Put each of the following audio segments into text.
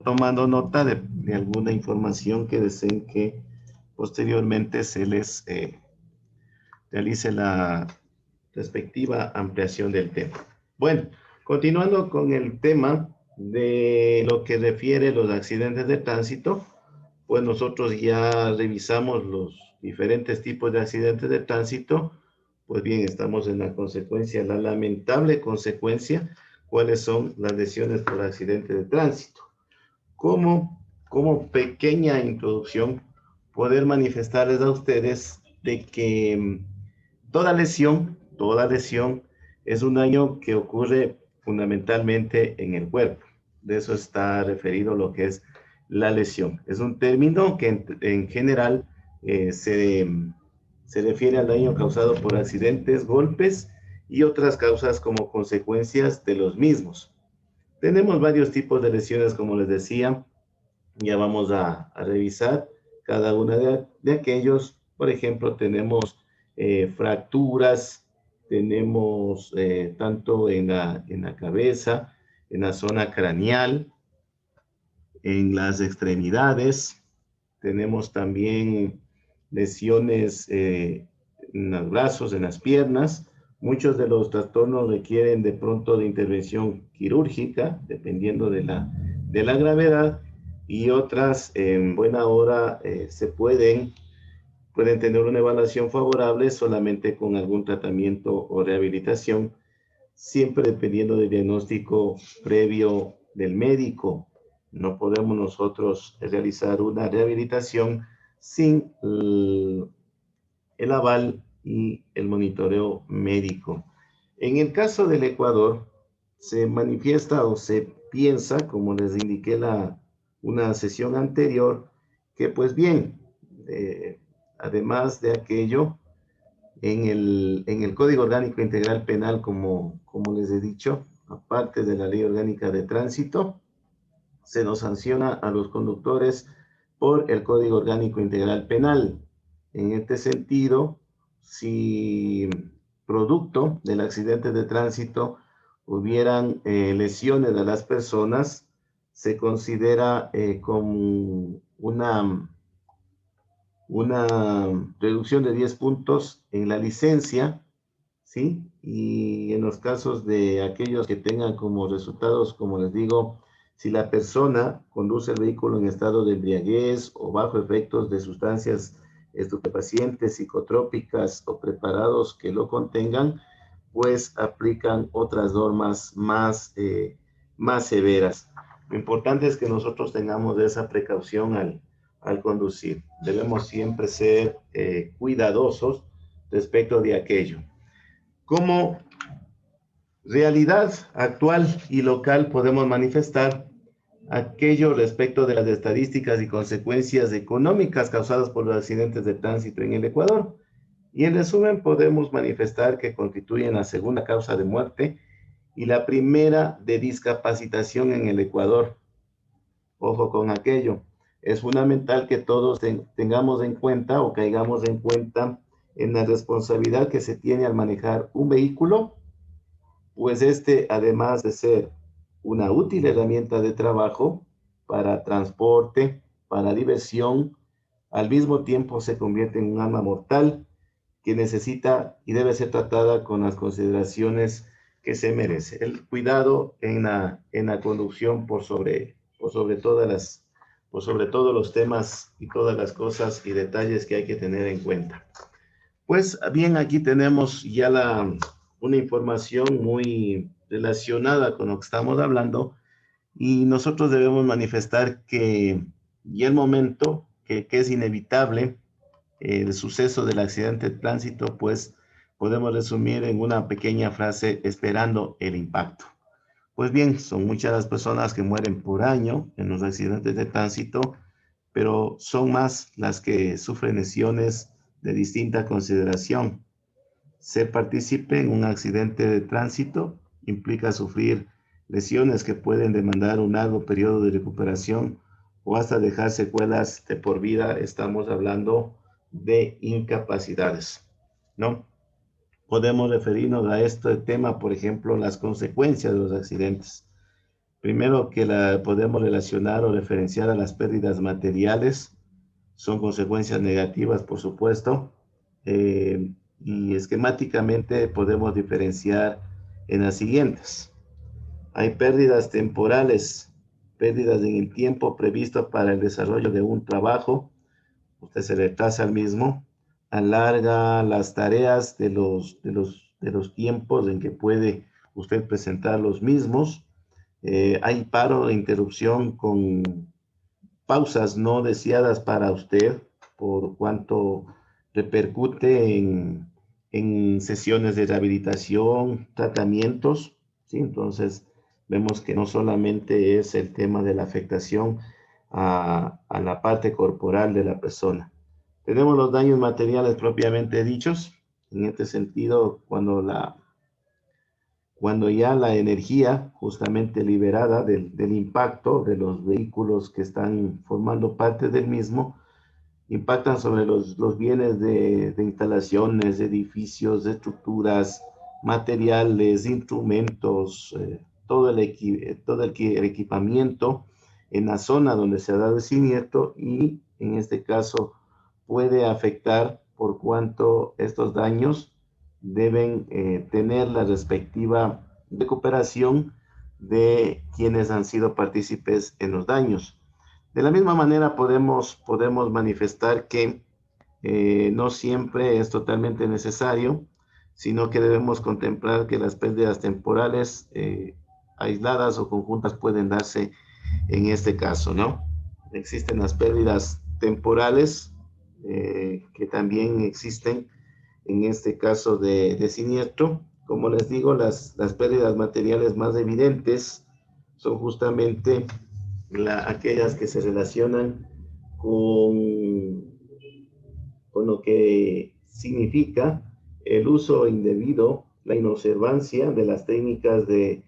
tomando nota de alguna información que deseen que posteriormente se les realice la respectiva ampliación del tema. Bueno, continuando con el tema de lo que refiere a los accidentes de tránsito, pues nosotros ya revisamos los diferentes tipos de accidentes de tránsito. Pues bien, estamos en la consecuencia, la lamentable consecuencia, cuáles son las lesiones por accidente de tránsito. Como pequeña introducción, poder manifestarles a ustedes de que toda lesión es un daño que ocurre fundamentalmente en el cuerpo. De eso está referido lo que es la lesión. Es un término que en general se refiere al daño causado por accidentes, golpes y otras causas como consecuencias de los mismos. Tenemos varios tipos de lesiones, como les decía, ya vamos a revisar cada una de aquellos. Por ejemplo, tenemos fracturas, tenemos tanto en la cabeza, en la zona craneal, en las extremidades, tenemos también lesiones en los brazos, en las piernas. Muchos de los trastornos requieren de pronto de intervención quirúrgica, dependiendo de la gravedad, y otras en buena hora pueden tener una evaluación favorable solamente con algún tratamiento o rehabilitación, siempre dependiendo del diagnóstico previo del médico. No podemos nosotros realizar una rehabilitación sin el aval y el monitoreo médico. En el caso del Ecuador, se manifiesta o se piensa, como les indiqué una sesión anterior, que pues bien, además de aquello, en el Código Orgánico Integral Penal, como les he dicho, aparte de la Ley Orgánica de Tránsito, se nos sanciona a los conductores por el Código Orgánico Integral Penal. En este sentido, si producto del accidente de tránsito hubieran lesiones a las personas, se considera como una reducción de 10 puntos en la licencia, ¿sí? Y en los casos de aquellos que tengan como resultados, como les digo, si la persona conduce el vehículo en estado de embriaguez o bajo efectos de sustancias estupefacientes, psicotrópicas o preparados que lo contengan, pues aplican otras normas más severas. Lo importante es que nosotros tengamos esa precaución al conducir. Debemos siempre ser cuidadosos respecto de aquello. Como realidad actual y local podemos manifestar aquello respecto de las estadísticas y consecuencias económicas causadas por los accidentes de tránsito en el Ecuador. Y en resumen podemos manifestar que constituyen la segunda causa de muerte y la primera de discapacitación en el Ecuador. Ojo con aquello. Es fundamental que todos tengamos en cuenta o caigamos en cuenta en la responsabilidad que se tiene al manejar un vehículo, pues este, además de ser una útil herramienta de trabajo para transporte, para diversión, al mismo tiempo se convierte en un arma mortal que necesita y debe ser tratada con las consideraciones que se merece. El cuidado en la conducción por sobre todos los temas y todas las cosas y detalles que hay que tener en cuenta. Pues bien, aquí tenemos ya una información muy relacionada con lo que estamos hablando y nosotros debemos manifestar que ya el momento que es inevitable el suceso del accidente de tránsito, pues podemos resumir en una pequeña frase: esperando el impacto. Pues bien, son muchas las personas que mueren por año en los accidentes de tránsito, pero son más las que sufren lesiones de distinta consideración. Ser partícipe en un accidente de tránsito implica sufrir lesiones que pueden demandar un largo periodo de recuperación o hasta dejar secuelas de por vida. Estamos hablando de incapacidades, ¿no? Podemos referirnos a este tema, por ejemplo, las consecuencias de los accidentes. Primero que la podemos relacionar o referenciar a las pérdidas materiales, son consecuencias negativas, por supuesto, y esquemáticamente podemos diferenciar en las siguientes. Hay pérdidas temporales, pérdidas en el tiempo previsto para el desarrollo de un trabajo. Usted se retrasa al mismo, alarga las tareas de los tiempos en que puede usted presentar los mismos. Hay paro e interrupción con pausas no deseadas para usted, por cuanto repercute en sesiones de rehabilitación, tratamientos, ¿sí? Entonces, vemos que no solamente es el tema de la afectación a la parte corporal de la persona. Tenemos los daños materiales propiamente dichos. En este sentido, cuando ya la energía justamente liberada del impacto de los vehículos que están formando parte del mismo, impactan sobre los bienes de instalaciones, de edificios, de estructuras, materiales, instrumentos, todo el equipamiento en la zona donde se ha dado el siniestro, y en este caso puede afectar por cuanto estos daños deben tener la respectiva recuperación de quienes han sido partícipes en los daños. De la misma manera podemos manifestar que no siempre es totalmente necesario, sino que debemos contemplar que las pérdidas temporales aisladas o conjuntas pueden darse en este caso, ¿no? Existen las pérdidas temporales que también existen en este caso de siniestro. Como les digo, las pérdidas materiales más evidentes son justamente aquellas que se relacionan con, con lo que significa el uso indebido, la inobservancia de las técnicas de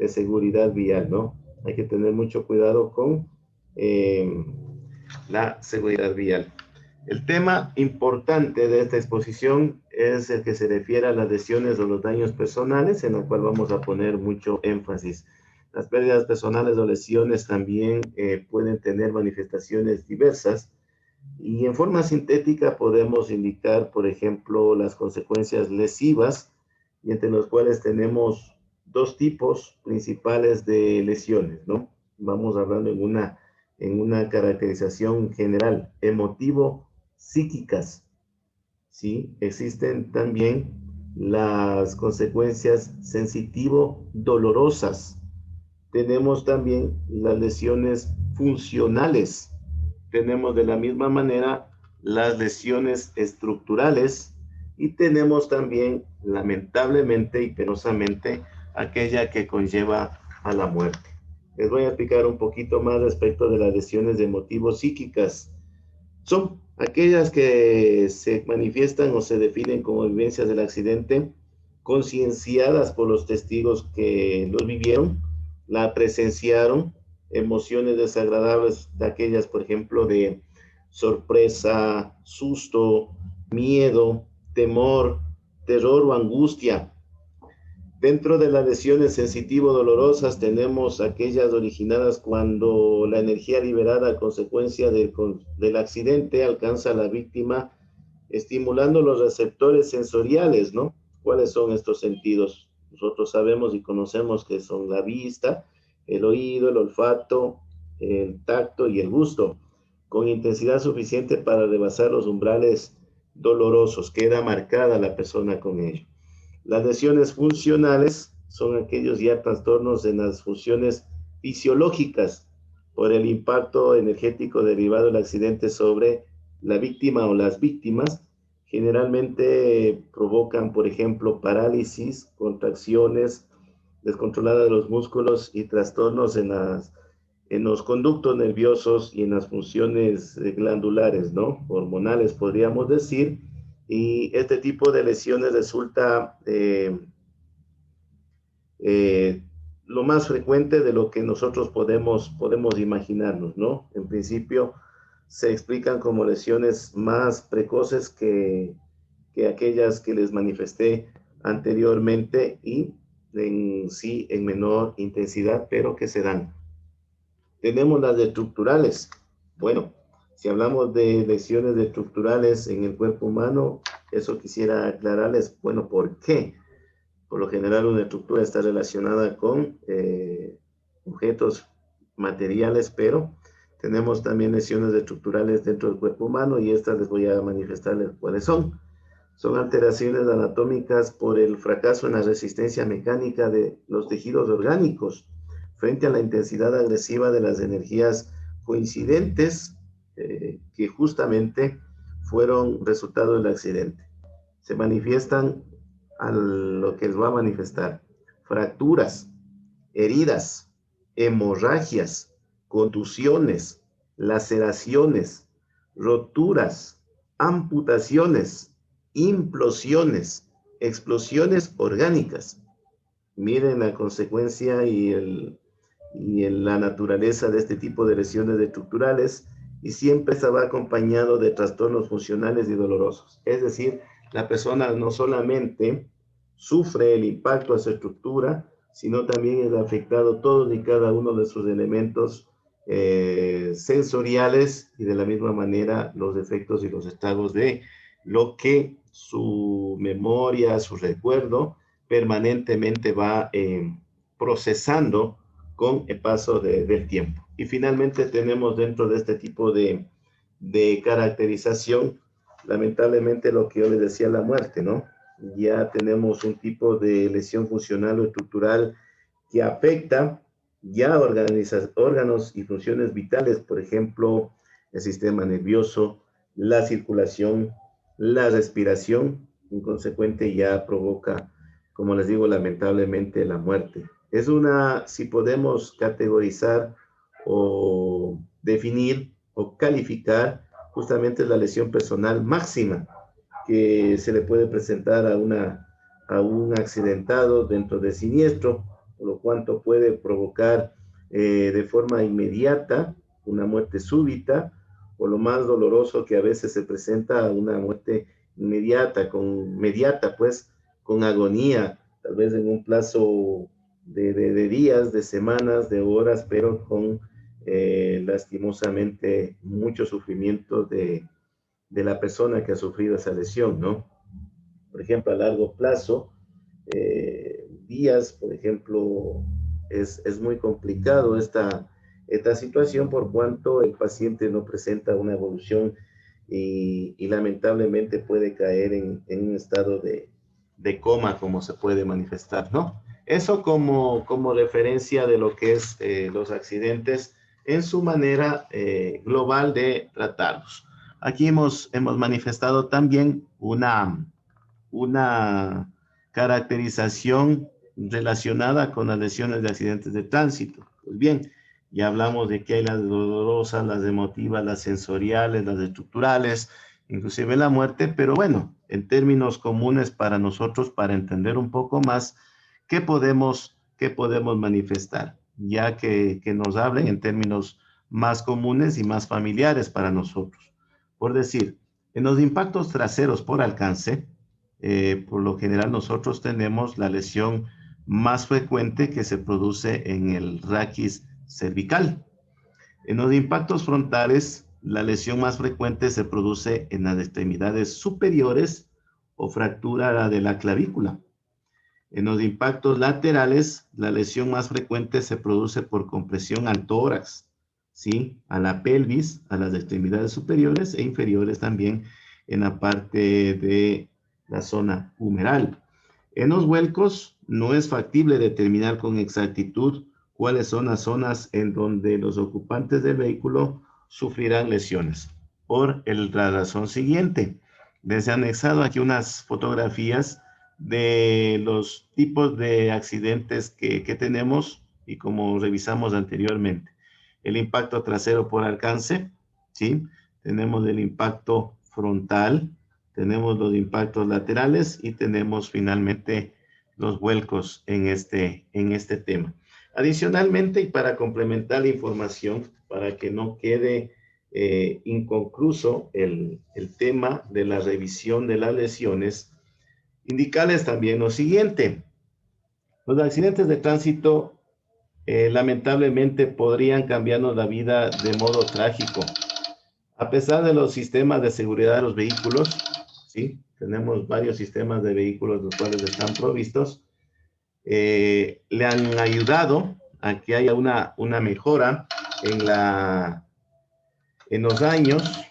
seguridad vial, ¿no? Hay que tener mucho cuidado con la seguridad vial. El tema importante de esta exposición es el que se refiere a las lesiones o los daños personales, en la cual vamos a poner mucho énfasis. Las pérdidas personales o lesiones también pueden tener manifestaciones diversas, y en forma sintética podemos indicar, por ejemplo, las consecuencias lesivas, y entre los cuales tenemos dos tipos principales de lesiones, ¿no? Vamos hablando en una caracterización general, emotivo-psíquicas, ¿sí? Existen también las consecuencias sensitivo-dolorosas. Tenemos también las lesiones funcionales. Tenemos de la misma manera las lesiones estructurales, y tenemos también, lamentablemente y penosamente, aquella que conlleva a la muerte. Les voy a explicar un poquito más respecto de las lesiones de motivo psíquicas. Son aquellas que se manifiestan o se definen como vivencias del accidente, concienciadas por los testigos que los vivieron, la presenciaron, emociones desagradables, de aquellas, por ejemplo, de sorpresa, susto, miedo, temor, terror o angustia. Dentro de las lesiones sensitivo-dolorosas tenemos aquellas originadas cuando la energía liberada a consecuencia del accidente alcanza a la víctima, estimulando los receptores sensoriales, ¿no? ¿Cuáles son estos sentidos? Nosotros sabemos y conocemos que son la vista, el oído, el olfato, el tacto y el gusto, con intensidad suficiente para rebasar los umbrales dolorosos. Queda marcada la persona con ello. Las lesiones funcionales son aquellos ya trastornos en las funciones fisiológicas por el impacto energético derivado del accidente sobre la víctima o las víctimas. Generalmente provocan, por ejemplo, parálisis, contracciones descontroladas de los músculos y trastornos en los conductos nerviosos y en las funciones glandulares, ¿no? Hormonales, podríamos decir. Y este tipo de lesiones resulta lo más frecuente de lo que nosotros podemos imaginarnos, ¿no? En principio se explican como lesiones más precoces que aquellas que les manifesté anteriormente, y sí en menor intensidad, pero que se dan. Tenemos las estructurales. Bueno, si hablamos de lesiones estructurales en el cuerpo humano, eso quisiera aclararles, bueno, ¿por qué? Por lo general una estructura está relacionada con objetos materiales, pero tenemos también lesiones estructurales dentro del cuerpo humano y estas les voy a manifestarles cuáles son. Son alteraciones anatómicas por el fracaso en la resistencia mecánica de los tejidos orgánicos frente a la intensidad agresiva de las energías coincidentes que justamente fueron resultado del accidente. Se manifiestan a lo que les va a manifestar: fracturas, heridas, hemorragias, contusiones, laceraciones, roturas, amputaciones, implosiones, explosiones orgánicas. Miren la consecuencia la naturaleza de este tipo de lesiones estructurales, y siempre se va acompañado de trastornos funcionales y dolorosos. Es decir, la persona no solamente sufre el impacto a su estructura, sino también es afectado todos y cada uno de sus elementos sensoriales, y de la misma manera los efectos y los estragos de lo que su memoria, su recuerdo permanentemente va procesando con el paso del tiempo. Y finalmente tenemos dentro de este tipo de caracterización, lamentablemente, lo que yo les decía, la muerte, ¿no? Ya tenemos un tipo de lesión funcional o estructural que afecta ya órganos y funciones vitales, por ejemplo, el sistema nervioso, la circulación, la respiración, en consecuente ya provoca, como les digo, lamentablemente la muerte. Es una, si podemos categorizar o definir o calificar, justamente la lesión personal máxima que se le puede presentar a un accidentado dentro del siniestro, por lo cuanto puede provocar de forma inmediata una muerte súbita, o lo más doloroso que a veces se presenta una muerte inmediata, mediata, pues, con agonía, tal vez en un plazo de días, de semanas, de horas, pero con lastimosamente mucho sufrimiento de la persona que ha sufrido esa lesión, ¿no? Por ejemplo, a largo plazo, días, por ejemplo, es muy complicado esta situación, por cuanto el paciente no presenta una evolución y lamentablemente puede caer en un estado de coma, como se puede manifestar, ¿no? Eso como referencia de lo que es los accidentes en su manera global de tratarlos. Aquí hemos manifestado también una caracterización relacionada con las lesiones de accidentes de tránsito. Pues bien, ya hablamos de que hay las dolorosas, las emotivas, las sensoriales, las estructurales, inclusive la muerte, pero bueno, en términos comunes para nosotros, para entender un poco más, ¿qué podemos manifestar? Ya que nos hablen en términos más comunes y más familiares para nosotros. Por decir, en los impactos traseros por alcance, por lo general nosotros tenemos la lesión más frecuente que se produce en el raquis cervical. En los impactos frontales, la lesión más frecuente se produce en las extremidades superiores o fractura de la clavícula. En los impactos laterales, la lesión más frecuente se produce por compresión al tórax, ¿sí? A la pelvis, a las extremidades superiores e inferiores también en la parte de la zona humeral. En los vuelcos no es factible determinar con exactitud cuáles son las zonas en donde los ocupantes del vehículo sufrirán lesiones. Por la razón siguiente, les he anexado aquí unas fotografías de los tipos de accidentes que tenemos y como revisamos anteriormente. El impacto trasero por alcance, ¿sí? Tenemos el impacto frontal, tenemos los impactos laterales y tenemos finalmente los vuelcos en este tema. Adicionalmente, y para complementar la información, para que no quede inconcluso el tema de la revisión de las lesiones, indicarles también lo siguiente. Los accidentes de tránsito lamentablemente podrían cambiarnos la vida de modo trágico. A pesar de los sistemas de seguridad de los vehículos, ¿sí? Tenemos varios sistemas de vehículos los cuales están provistos, le han ayudado a que haya una mejora en los daños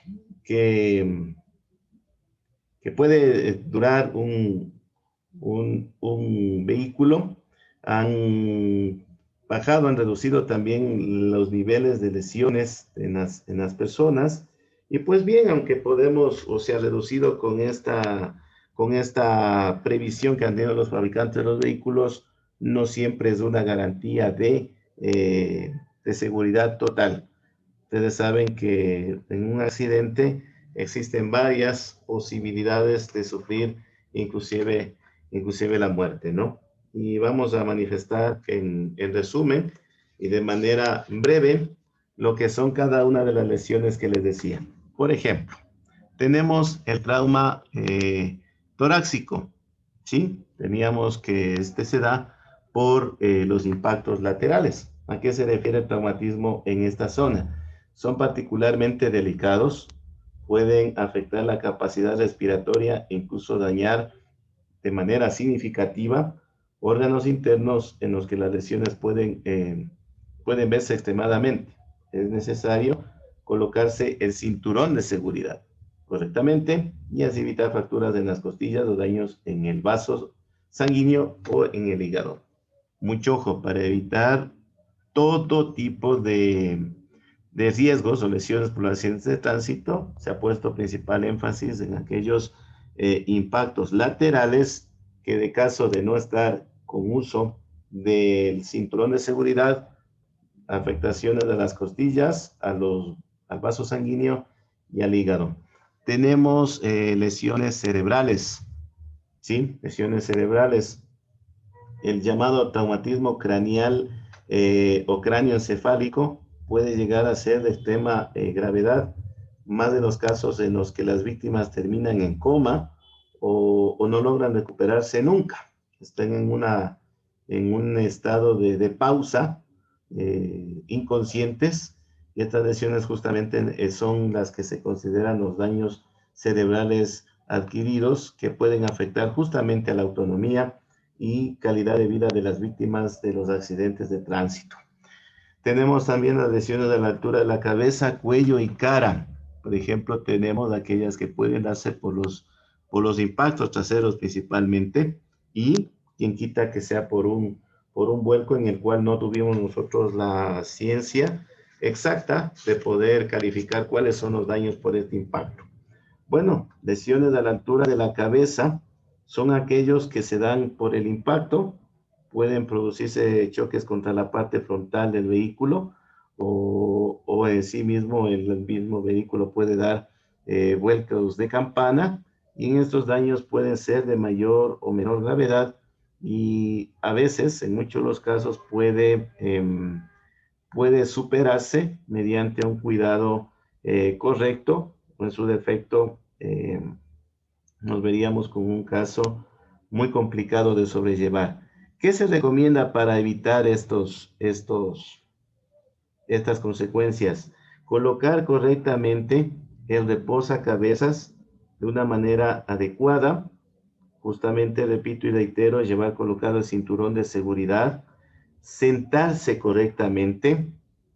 que, que puede durar un vehículo. Han bajado, han reducido también los niveles de lesiones en las personas. Y pues bien, aunque podemos, o sea, reducido con esta previsión que han tenido los fabricantes de los vehículos, no siempre es una garantía de seguridad total. Ustedes saben que en un accidente existen varias posibilidades de sufrir inclusive la muerte, ¿no? Y vamos a manifestar en resumen y de manera breve lo que son cada una de las lesiones que les decía. Por ejemplo, tenemos el trauma torácico, ¿sí? Teníamos que este se da por los impactos laterales. ¿A qué se refiere el traumatismo en esta zona? Son particularmente delicados, pueden afectar la capacidad respiratoria e incluso dañar de manera significativa órganos internos en los que las lesiones pueden verse extremadamente. Es necesario colocarse el cinturón de seguridad correctamente y así evitar fracturas en las costillas o daños en el vaso sanguíneo o en el hígado. Mucho ojo para evitar todo tipo de riesgos o lesiones por accidentes de tránsito. Se ha puesto principal énfasis en aquellos impactos laterales que de caso de no estar con uso del cinturón de seguridad, afectaciones de las costillas, al vaso sanguíneo y al hígado. Tenemos lesiones cerebrales, ¿sí? Lesiones cerebrales. El llamado traumatismo craneal o cráneoencefálico puede llegar a ser de extrema gravedad, más de los casos en los que las víctimas terminan en coma o no logran recuperarse nunca. Están en un estado de pausa, inconscientes, y estas lesiones justamente son las que se consideran los daños cerebrales adquiridos que pueden afectar justamente a la autonomía y calidad de vida de las víctimas de los accidentes de tránsito. Tenemos también las lesiones a la altura de la cabeza, cuello y cara. Por ejemplo, tenemos aquellas que pueden darse por los impactos traseros principalmente, y quien quita que sea por un vuelco en el cual no tuvimos nosotros la ciencia exacta de poder calificar cuáles son los daños por este impacto. Bueno, lesiones a la altura de la cabeza son aquellos que se dan por el impacto, pueden producirse choques contra la parte frontal del vehículo o en sí mismo el mismo vehículo puede dar vuelcos de campana, y en estos daños pueden ser de mayor o menor gravedad y a veces, en muchos de los casos, puede superarse mediante un cuidado correcto, o en su defecto nos veríamos con un caso muy complicado de sobrellevar. ¿Qué se recomienda para evitar estas consecuencias? Colocar correctamente el reposacabezas de una manera adecuada. Justamente, repito y reitero, llevar colocado el cinturón de seguridad, sentarse correctamente,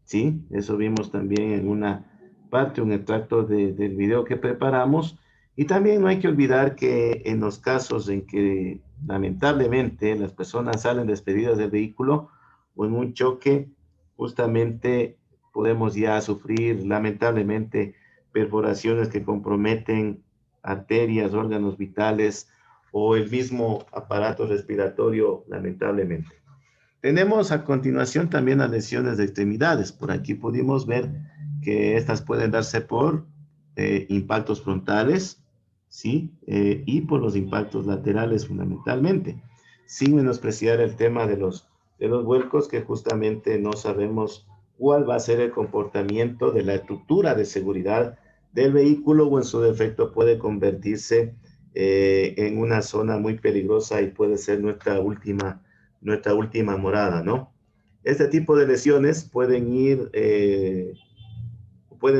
¿sí? Eso vimos también en una parte, un extracto del video que preparamos. Y también no hay que olvidar que en los casos en que lamentablemente las personas salen despedidas del vehículo o en un choque, justamente podemos ya sufrir lamentablemente perforaciones que comprometen arterias, órganos vitales o el mismo aparato respiratorio, lamentablemente. Tenemos a continuación también las lesiones de extremidades. Por aquí pudimos ver que estas pueden darse por impactos frontales, ¿sí? Y por los impactos laterales fundamentalmente, sin menospreciar el tema de los vuelcos, que justamente no sabemos cuál va a ser el comportamiento de la estructura de seguridad del vehículo o en su defecto puede convertirse en una zona muy peligrosa y puede ser nuestra última nuestra última morada, ¿no? Este tipo de lesiones pueden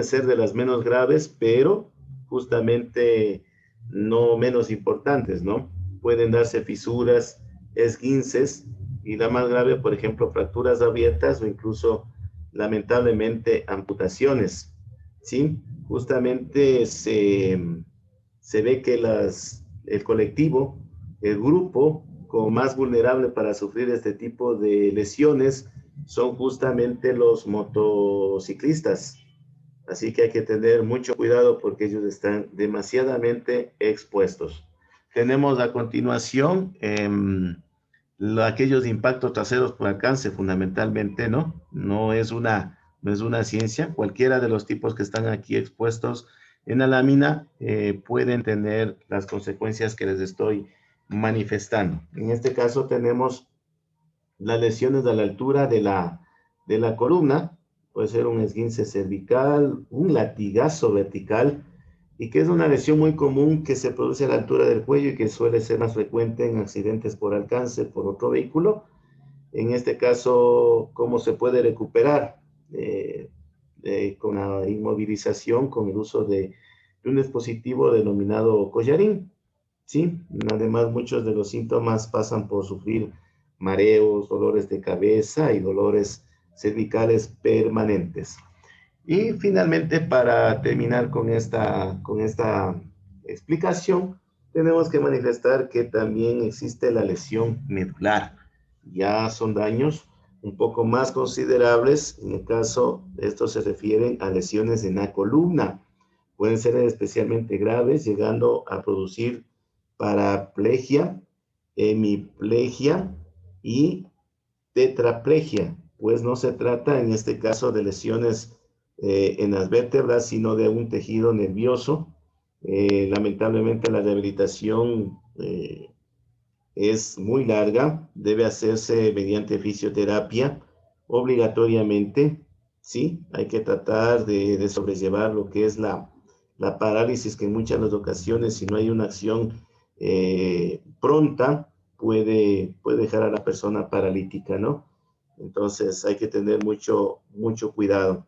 ser de las menos graves, pero justamente no menos importantes, ¿no? Pueden darse fisuras, esguinces, y la más grave, por ejemplo, fracturas abiertas o incluso, lamentablemente, amputaciones, ¿sí? Justamente se ve que el colectivo, el grupo como más vulnerable para sufrir este tipo de lesiones son justamente los motociclistas. Así que hay que tener mucho cuidado porque ellos están demasiadamente expuestos. Tenemos a continuación aquellos impactos traseros por alcance, fundamentalmente, ¿no? No es una ciencia. Cualquiera de los tipos que están aquí expuestos en la lámina pueden tener las consecuencias que les estoy manifestando. En este caso tenemos las lesiones a la altura de la columna. Puede ser un esguince cervical, un latigazo vertical, y que es una lesión muy común que se produce a la altura del cuello y que suele ser más frecuente en accidentes por alcance por otro vehículo. En este caso, ¿cómo se puede recuperar? Con la inmovilización, con el uso de un dispositivo denominado collarín, ¿sí? Además, muchos de los síntomas pasan por sufrir mareos, dolores de cabeza y dolores cervicales permanentes. Y finalmente, para terminar con esta explicación, tenemos que manifestar que también existe la lesión medular. Ya son daños un poco más considerables. En el caso, estos se refieren a lesiones en la columna. Pueden ser especialmente graves, llegando a producir paraplegia, hemiplegia y tetraplegia, pues no se trata en este caso de lesiones en las vértebras, sino de un tejido nervioso. Lamentablemente la rehabilitación es muy larga, debe hacerse mediante fisioterapia obligatoriamente, ¿sí? Hay que tratar de sobrellevar lo que es la parálisis, que en muchas de las ocasiones, si no hay una acción pronta, puede dejar a la persona paralítica, ¿no? Entonces hay que tener mucho, mucho cuidado.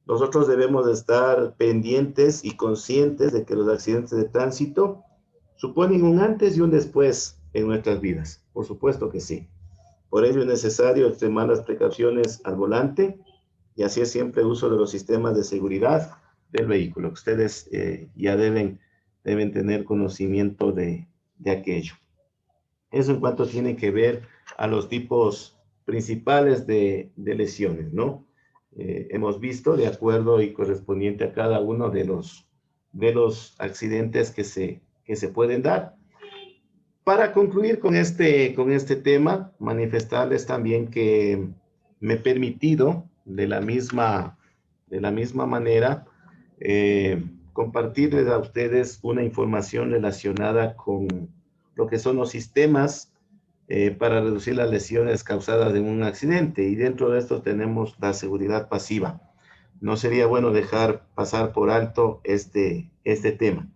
Nosotros debemos de estar pendientes y conscientes de que los accidentes de tránsito suponen un antes y un después en nuestras vidas. Por supuesto que sí. Por ello es necesario extremar las precauciones al volante y hacer siempre uso de los sistemas de seguridad del vehículo. Ustedes ya deben tener conocimiento de aquello. Eso en cuanto tiene que ver a los tipos principales de lesiones, ¿no? Hemos visto de acuerdo y correspondiente a cada uno de los accidentes que se pueden dar. Para concluir con este tema, manifestarles también que me he permitido de la misma manera compartirles a ustedes una información relacionada con lo que son los sistemas para reducir las lesiones causadas en un accidente, y dentro de esto tenemos la seguridad pasiva. No sería bueno dejar pasar por alto este tema.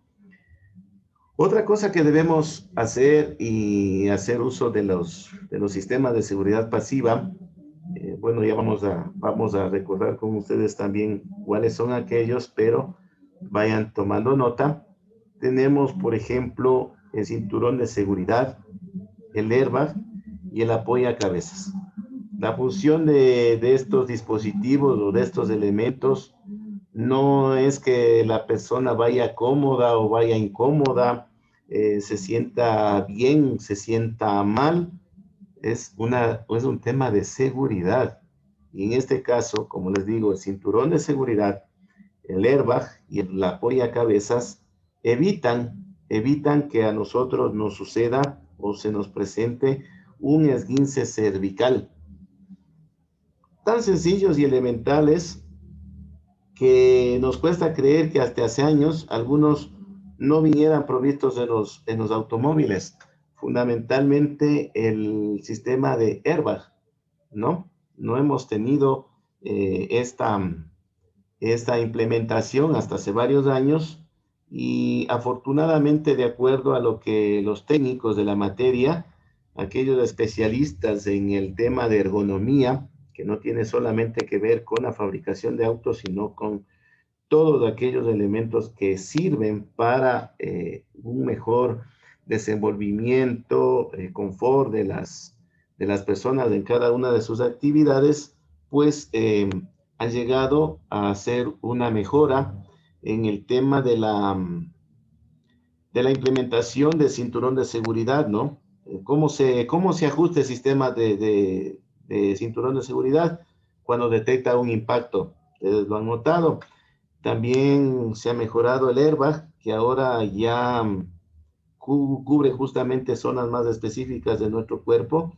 Otra cosa que debemos hacer y hacer uso de los sistemas de seguridad pasiva, bueno, ya vamos a recordar con ustedes también cuáles son aquellos, pero vayan tomando nota. Tenemos, por ejemplo, el cinturón de seguridad, el airbag y el apoyacabezas. La función de estos dispositivos o de estos elementos no es que la persona vaya cómoda o vaya incómoda, se sienta bien, se sienta mal. Es un tema de seguridad. Y en este caso, como les digo, el cinturón de seguridad, el airbag y el apoyacabezas evitan que a nosotros nos suceda o se nos presente un esguince cervical. Tan sencillos y elementales que nos cuesta creer que hasta hace años algunos no vinieran provistos en los automóviles. Fundamentalmente el sistema de airbag, ¿no? No hemos tenido esta implementación hasta hace varios años, y afortunadamente, de acuerdo a lo que los técnicos de la materia aquellos especialistas en el tema de ergonomía, que no tiene solamente que ver con la fabricación de autos, sino con todos aquellos elementos que sirven para un mejor desenvolvimiento, confort de las personas en cada una de sus actividades, pues han llegado a hacer una mejora en el tema de la implementación del cinturón de seguridad, ¿no? Cómo se ajusta el sistema de cinturón de seguridad cuando detecta un impacto? Ustedes lo han notado. También se ha mejorado el airbag, que ahora ya cubre justamente zonas más específicas de nuestro cuerpo.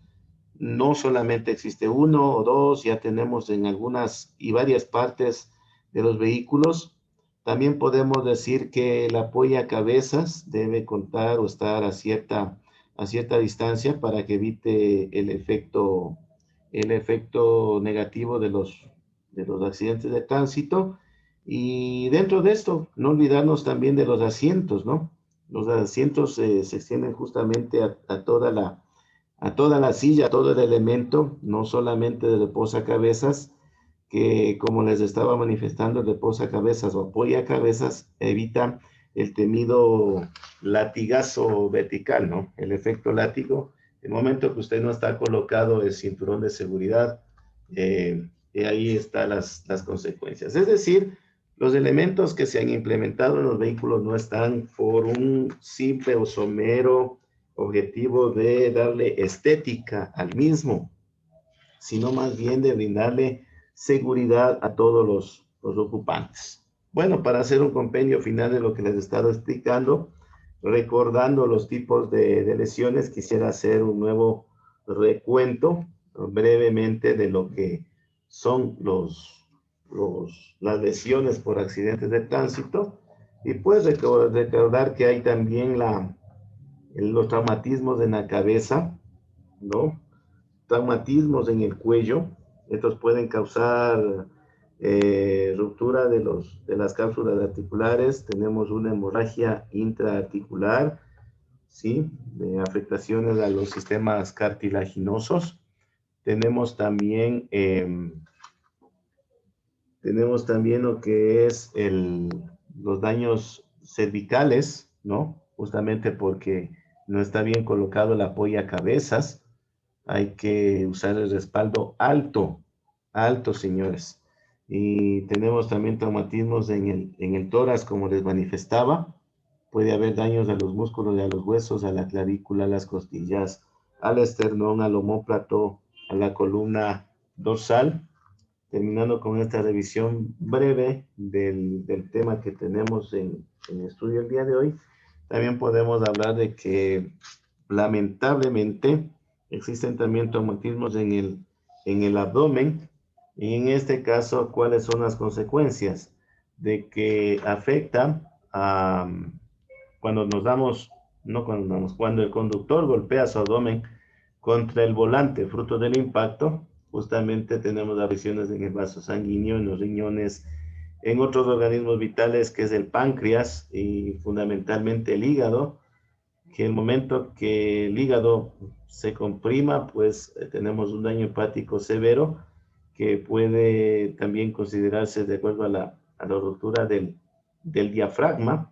No solamente existe uno o dos, ya tenemos en algunas y varias partes de los vehículos. También podemos decir que el apoyacabezas debe contar o estar a cierta distancia para que evite el efecto negativo de los accidentes de tránsito. Y dentro de esto, no olvidarnos también de los asientos, ¿no? Los asientos se extienden justamente a toda la silla, a todo el elemento, no solamente de reposacabezas, que como les estaba manifestando, el reposacabezas o apoyacabezas evita el temido latigazo vertical, ¿no? El efecto látigo. El momento que usted no está colocado el cinturón de seguridad, y ahí están las consecuencias. Es decir, los elementos que se han implementado en los vehículos no están por un simple o somero objetivo de darle estética al mismo, sino más bien de brindarle seguridad a todos los ocupantes. Bueno, para hacer un compendio final de lo que les he estado explicando, recordando los tipos de lesiones, quisiera hacer un nuevo recuento brevemente de lo que son las lesiones por accidentes de tránsito, y pues recordar que hay también los traumatismos en la cabeza, ¿no? Traumatismos en el cuello. Estos pueden causar ruptura de las cápsulas articulares. Tenemos una hemorragia intraarticular, ¿sí? De afectaciones a los sistemas cartilaginosos. Tenemos también lo que es los daños cervicales, ¿no? Justamente porque no está bien colocado el apoyacabezas. Hay que usar el respaldo alto, alto, señores. Y tenemos también traumatismos en el tórax, como les manifestaba. Puede haber daños a los músculos y a los huesos, a la clavícula, a las costillas, al esternón, al omóplato, a la columna dorsal. Terminando con esta revisión breve del tema que tenemos en estudio el día de hoy, también podemos hablar de que lamentablemente existen también traumatismos en el abdomen, y en este caso, ¿cuáles son las consecuencias? De que afecta a cuando nos damos, no cuando nos damos, cuando el conductor golpea su abdomen contra el volante, fruto del impacto, justamente tenemos lesiones en el vaso sanguíneo, en los riñones, en otros organismos vitales, que es el páncreas y fundamentalmente el hígado, que el momento que el hígado se comprima, pues tenemos un daño hepático severo que puede también considerarse de acuerdo a la ruptura del diafragma,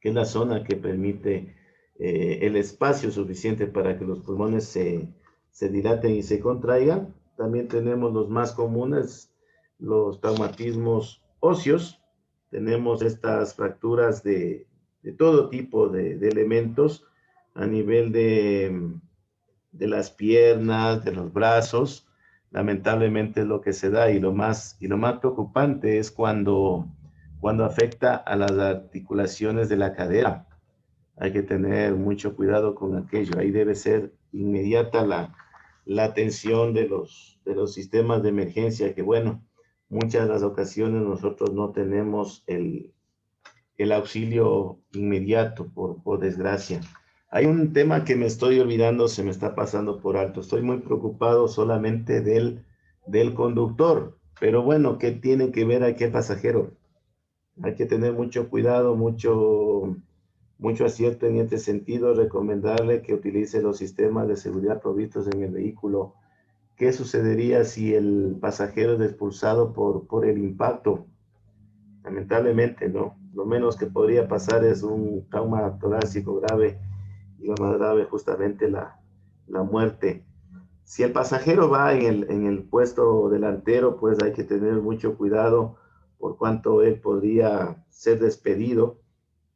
que es la zona que permite el espacio suficiente para que los pulmones se dilaten y se contraigan. También tenemos los más comunes, los traumatismos óseos. Tenemos estas fracturas de todo tipo de elementos a nivel de las piernas, de los brazos. Lamentablemente es lo que se da, y lo más preocupante es cuando afecta a las articulaciones de la cadera. Hay que tener mucho cuidado con aquello. Ahí debe ser inmediata la atención de los sistemas de emergencia, que bueno, muchas de las ocasiones nosotros no tenemos el auxilio inmediato, por desgracia. Hay un tema que me estoy olvidando, se me está pasando por alto. Estoy muy preocupado solamente del conductor, pero bueno, ¿qué tiene que ver aquí el pasajero? Hay que tener mucho cuidado, mucho acierto en este sentido, recomendarle que utilice los sistemas de seguridad provistos en el vehículo. ¿Qué sucedería si el pasajero es expulsado por el impacto? Lamentablemente, ¿no? Lo menos que podría pasar es un trauma torácico grave y lo más grave justamente la muerte. Si el pasajero va en el puesto delantero, pues hay que tener mucho cuidado por cuanto él podría ser despedido,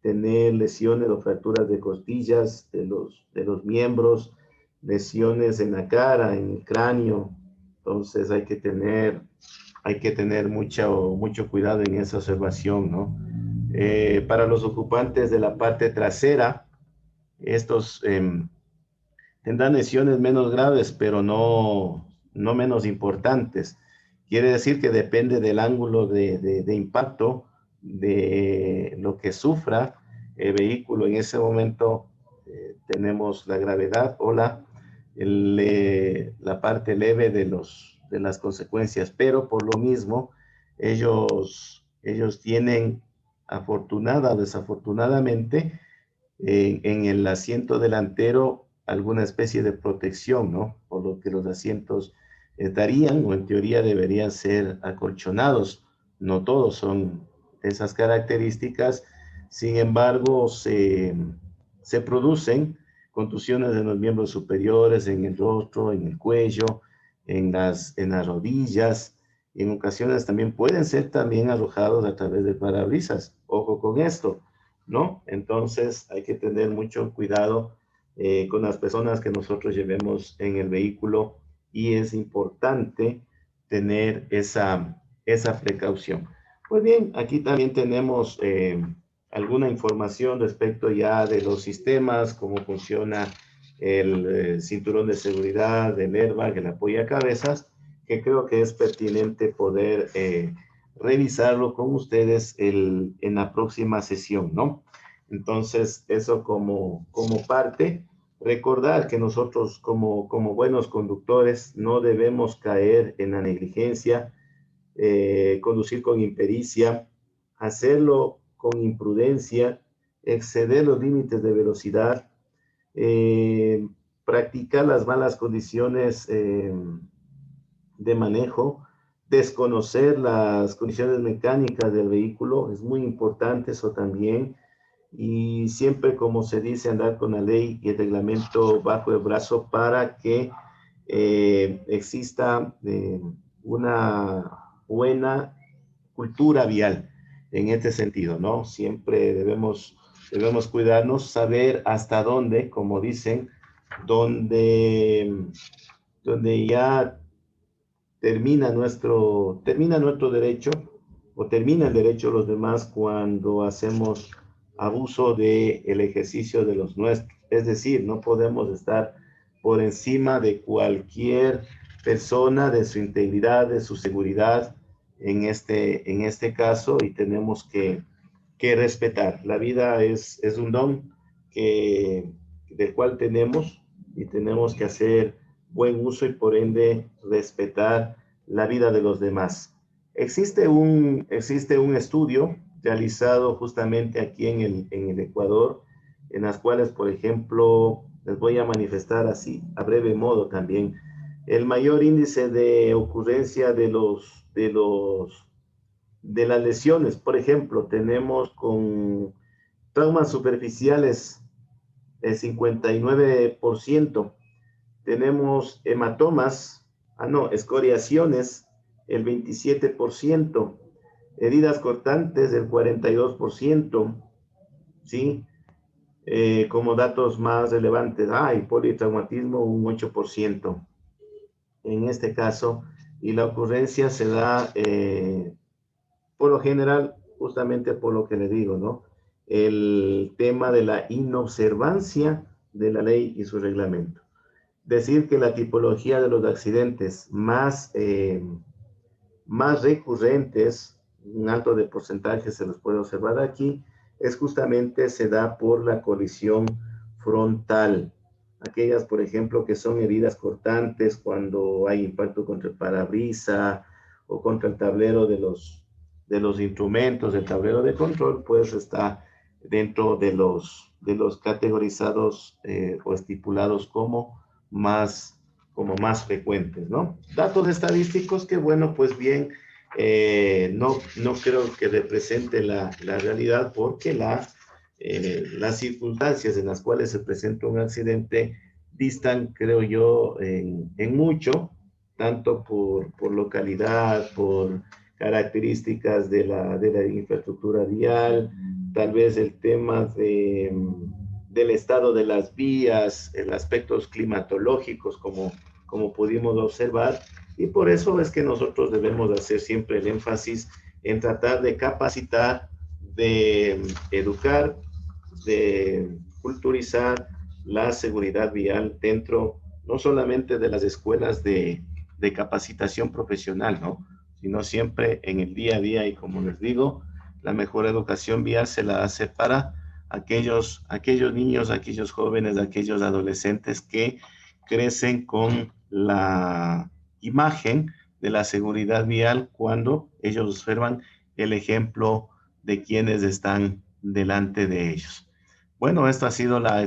tener lesiones o fracturas de costillas de los miembros, lesiones en la cara, en el cráneo. Entonces hay que tener mucho cuidado en esa observación, ¿no? Para los ocupantes de la parte trasera, estos tendrán lesiones menos graves, pero no menos importantes. Quiere decir que depende del ángulo de impacto, de lo que sufra el vehículo. En ese momento tenemos la gravedad o la parte leve de las consecuencias, pero por lo mismo ellos tienen, afortunada o desafortunadamente, en el asiento delantero alguna especie de protección, ¿no? Por lo que los asientos estarían o en teoría deberían ser acolchonados. No todos son esas características, sin embargo, se producen contusiones en los miembros superiores, en el rostro, en el cuello, en las rodillas, y en ocasiones también pueden ser también arrojados a través de parabrisas. Ojo con esto, ¿no? Entonces hay que tener mucho cuidado con las personas que nosotros llevemos en el vehículo y es importante tener esa precaución. Pues bien, aquí también tenemos alguna información respecto ya de los sistemas, cómo funciona el cinturón de seguridad, el airbag, el apoyacabezas, que creo que es pertinente poder revisarlo con ustedes en la próxima sesión, ¿no? Entonces, eso como parte, recordar que nosotros como buenos conductores no debemos caer en la negligencia, conducir con impericia, hacerlo con imprudencia, exceder los límites de velocidad, practicar las malas condiciones de manejo, desconocer las condiciones mecánicas del vehículo, es muy importante eso también, y siempre, como se dice, andar con la ley y el reglamento bajo el brazo para que exista una buena cultura vial en este sentido, ¿no? Siempre debemos cuidarnos, saber hasta dónde, como dicen, donde ya termina nuestro derecho o termina el derecho de los demás cuando hacemos abuso del ejercicio de los nuestros. Es decir, no podemos estar por encima de cualquier persona, de su integridad, de su seguridad en este caso, y tenemos que respetar. La vida es un don del cual tenemos y tenemos que hacer buen uso y por ende respetar la vida de los demás. Existe un estudio realizado justamente aquí en el Ecuador, en las cuales, por ejemplo, les voy a manifestar así, a breve modo también, el mayor índice de ocurrencia de las lesiones. Por ejemplo, tenemos con traumas superficiales el 59%, tenemos hematomas, escoriaciones, el 27%, heridas cortantes, el 42%, ¿sí? Como datos más relevantes, y politraumatismo, un 8%. En este caso, y la ocurrencia se da, por lo general, justamente por lo que le digo, ¿no? El tema de la inobservancia de la ley y su reglamento. Decir que la tipología de los accidentes más recurrentes, un alto de porcentaje se los puede observar aquí, es justamente se da por la colisión frontal. Aquellas, por ejemplo, que son heridas cortantes cuando hay impacto contra el parabrisa o contra el tablero de los instrumentos, el tablero de control, pues está dentro de de los categorizados o estipulados como más frecuentes, ¿no? Datos estadísticos que, bueno, pues bien, no creo que represente la realidad, porque las circunstancias en las cuales se presenta un accidente distan, creo yo, en mucho, tanto por localidad, por características de la infraestructura vial, tal vez el tema del estado de las vías, el aspectos climatológicos, como pudimos observar, y por eso es que nosotros debemos hacer siempre el énfasis en tratar de capacitar, de educar, de culturizar la seguridad vial dentro no solamente de las escuelas de capacitación profesional, ¿no? Sino siempre en el día a día. Y como les digo, la mejor educación vial se la hace para aquellos niños, aquellos jóvenes, aquellos adolescentes que crecen con la imagen de la seguridad vial cuando ellos observan el ejemplo de quienes están delante de ellos. Bueno, esta ha sido la